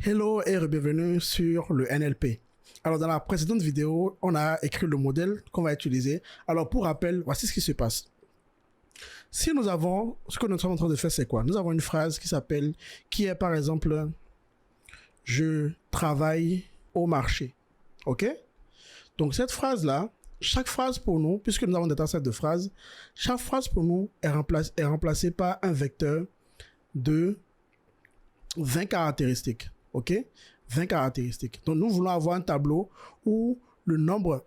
Hello et bienvenue sur le NLP. Alors dans la précédente vidéo, on a écrit le modèle qu'on va utiliser. Alors pour rappel, voici ce qui se passe. Si nous avons, ce que nous sommes en train de faire, c'est quoi? Nous avons une phrase qui est par exemple, je travaille au marché. Ok? Donc cette phrase-là, chaque phrase pour nous, puisque nous avons des tas de phrases, chaque phrase pour nous est remplacée par un vecteur de 20 caractéristiques. Ok? 20 caractéristiques. Donc, nous voulons avoir un tableau où le nombre,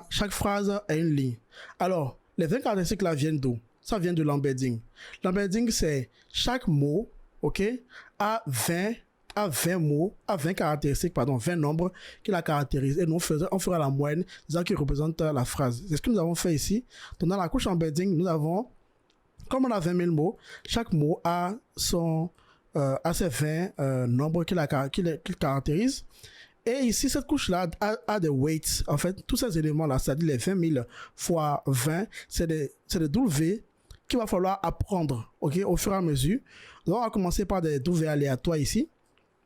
chaque phrase a une ligne. Alors, les 20 caractéristiques là viennent d'où? Ça vient de l'embedding. L'embedding, c'est chaque mot, ok, a 20 mots, a 20 caractéristiques, 20 nombres qui la caractérisent. Et nous, on fera la moyenne des qui représentent la phrase. C'est ce que nous avons fait ici. Donc, dans la couche embedding, nous avons, comme on a 20 000 mots, chaque mot a ces 20 nombres qui caractérisent. Et ici, cette couche-là a des weights. En fait, tous ces éléments-là, c'est-à-dire les 20 000 fois 20, c'est des W qu'il va falloir apprendre, ok, au fur et à mesure. Donc, on va commencer par des W aléatoires ici.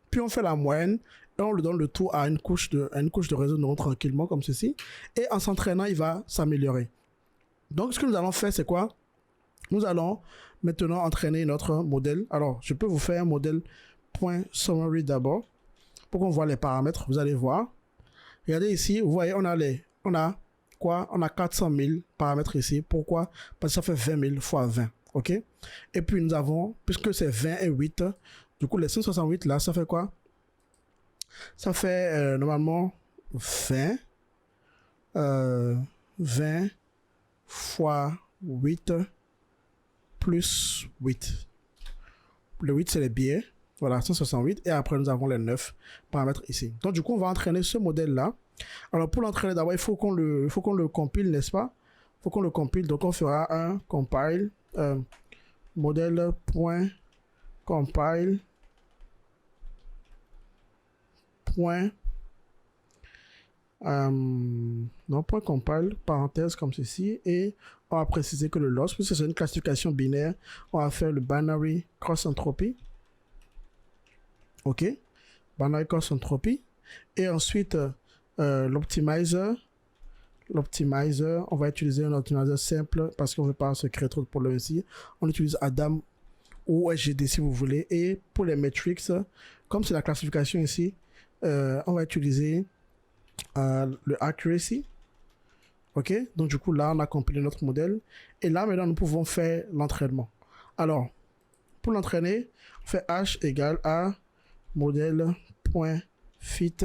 Puis, on fait la moyenne et on lui donne le tout à une couche de réseau de neurones tranquillement, comme ceci. Et en s'entraînant, il va s'améliorer. Donc, ce que nous allons faire, c'est quoi? Nous allons maintenant entraîner notre modèle. Alors, je peux vous faire un modèle .summary d'abord pour qu'on voit les paramètres. Vous allez voir. Regardez ici, vous voyez, on a 400 000 paramètres ici. Pourquoi? Parce que ça fait 20 000 fois 20. OK? Et puis, nous avons, puisque c'est 20 et 8, du coup, les 168 là, ça fait quoi? Ça fait normalement 20 fois 8 plus 8. Le 8, c'est les billets. Voilà, 168. Et après, nous avons les 9 paramètres ici. Donc, du coup, on va entraîner ce modèle-là. Alors, pour l'entraîner, d'abord, il faut qu'on le compile, n'est-ce pas? Il faut qu'on le compile. Donc, on fera un compile, modèle.compile, .compile, parenthèse comme ceci, et on va préciser que le loss, puisque c'est une classification binaire, on va faire le binary cross entropy. Ok, binary cross entropy. Et ensuite, l'optimizer, on va utiliser un optimizer simple parce qu'on ne veut pas se créer trop de problèmes ici. On utilise Adam ou SGD si vous voulez. Et pour les metrics, comme c'est la classification ici, on va utiliser le accuracy. Ok, donc du coup là on a compilé notre modèle et là maintenant nous pouvons faire l'entraînement. Alors pour l'entraîner, on fait h égale à modèle.fit.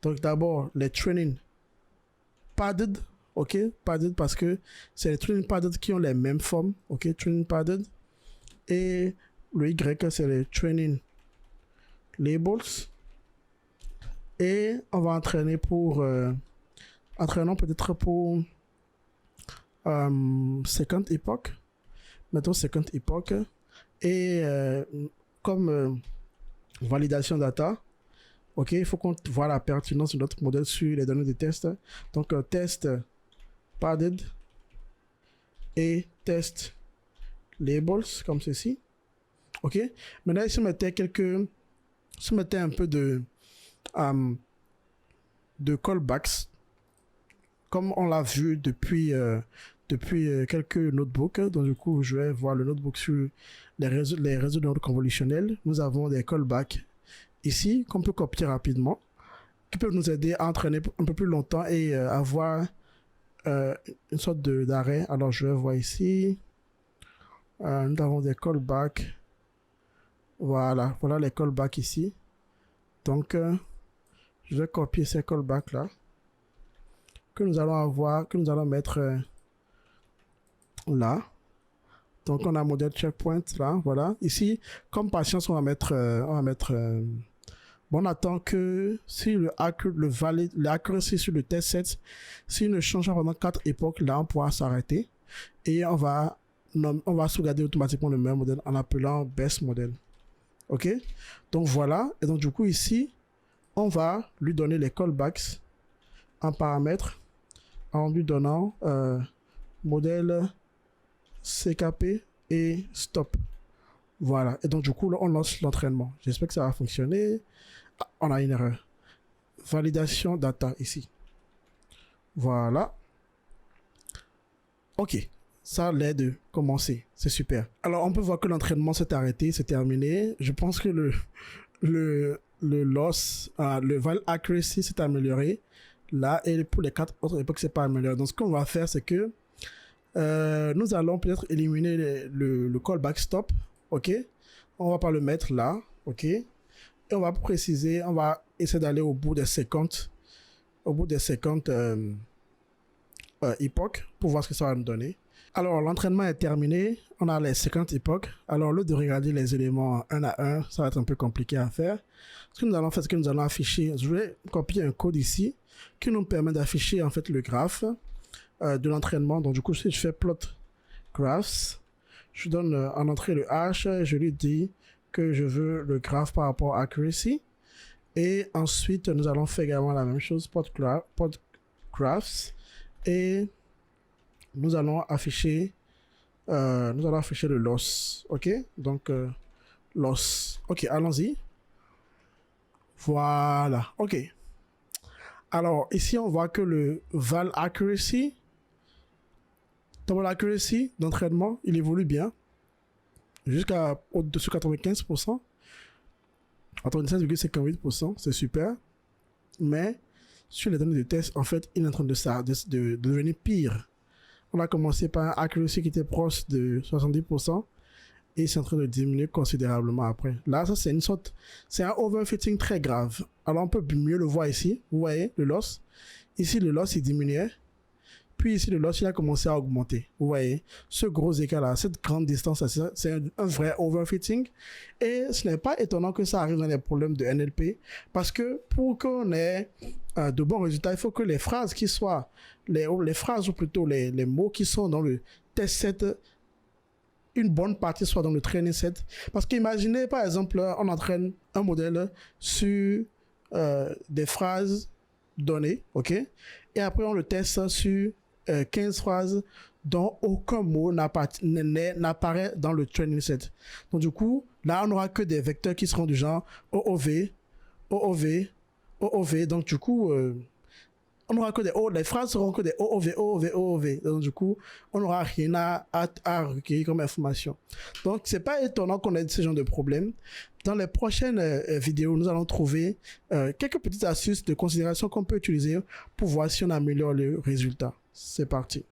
Donc d'abord les training padded, ok, padded parce que c'est les training padded qui ont les mêmes formes, ok, training padded, et le y c'est les training labels. Et on va entraîner pour entraînons peut-être pour second epoch. Mettons second epoch. Et comme validation data, ok, il faut qu'on voit la pertinence de notre modèle sur les données de test. Donc test padded et test labels comme ceci. Ok. Maintenant, si on mettait un peu de callbacks, comme on l'a vu depuis quelques notebooks. Donc du coup, je vais voir le notebook sur les réseaux de neurones convolutionnels. Nous avons des callbacks ici qu'on peut copier rapidement, qui peuvent nous aider à entraîner un peu plus longtemps et avoir une sorte d'arrêt. Alors je vais voir ici. Nous avons des callbacks. Voilà les callbacks ici. Donc je vais copier ces callbacks là que nous allons mettre là. Donc on a modèle checkpoint là, voilà. Ici, comme patience, on va mettre bon, on attend que si l'accuracy sur le test set, s'il ne change pas pendant 4 époques, là on pourra s'arrêter et on va sauvegarder automatiquement le même modèle en appelant best model. Ok, donc voilà. Et donc du coup ici, on va lui donner les callbacks en paramètres en lui donnant modèle CKP et stop. Voilà. Et donc, du coup, là, on lance l'entraînement. J'espère que ça va fonctionner. Ah, on a une erreur. Validation data ici. Voilà. Ok. Ça a l'air de commencer. C'est super. Alors, on peut voir que l'entraînement s'est arrêté, c'est terminé. Je pense que le loss, le val accuracy s'est amélioré. Là, et pour les 4 autres époques, c'est pas amélioré. Donc, ce qu'on va faire, c'est que nous allons peut-être éliminer le callback stop. Ok. On va pas le mettre là. Ok. Et on va préciser, on va essayer d'aller au bout des 50 époques pour voir ce que ça va nous donner. Alors, l'entraînement est terminé. On a les 50 époques. Alors, au lieu de regarder les éléments un à un, ça va être un peu compliqué à faire. Ce que nous allons faire, c'est que nous allons afficher. Je vais copier un code ici qui nous permet d'afficher en fait le graphe de l'entraînement. Donc, du coup, si je fais plot graphs, je donne en entrée le H, je lui dis que je veux le graphe par rapport à accuracy. Et ensuite, nous allons faire également la même chose, plot graphs. Et nous allons afficher le loss. Ok, donc loss. Ok, allons-y. Voilà. Ok. Alors ici on voit que le val accuracy, double accuracy d'entraînement, il évolue bien jusqu'à au-dessus de 95%, 96,58%, c'est super. Mais sur les données de test, en fait, il est en train de devenir pire. On a commencé par un accuracy qui était proche de 70% et c'est en train de diminuer considérablement après. Là, ça c'est un overfitting très grave. Alors on peut mieux le voir ici. Vous voyez le loss. Ici le loss il diminuait. Puis ici le loss il a commencé à augmenter. Vous voyez ce gros écart là, cette grande distance, c'est un vrai overfitting. Et ce n'est pas étonnant que ça arrive dans les problèmes de NLP parce que pour qu'on ait de bons résultats, il faut que les phrases qui soient les phrases ou plutôt les mots qui sont dans le test set, une bonne partie soit dans le training set. Parce qu'imaginez, par exemple, on entraîne un modèle sur des phrases données, ok? Et après, on le teste sur 15 phrases dont aucun mot n'apparaît dans le training set. Donc, du coup, là, on n'aura que des vecteurs qui seront du genre OOV, OOV, OOV. Donc, du coup, on n'aura que les phrases seront que des OOV, OOV, OOV. Donc, du coup, on n'aura rien à recueillir comme information. Donc, c'est pas étonnant qu'on ait ce genre de problème. Dans les prochaines vidéos, nous allons trouver quelques petites astuces de considération qu'on peut utiliser pour voir si on améliore le résultat. C'est parti.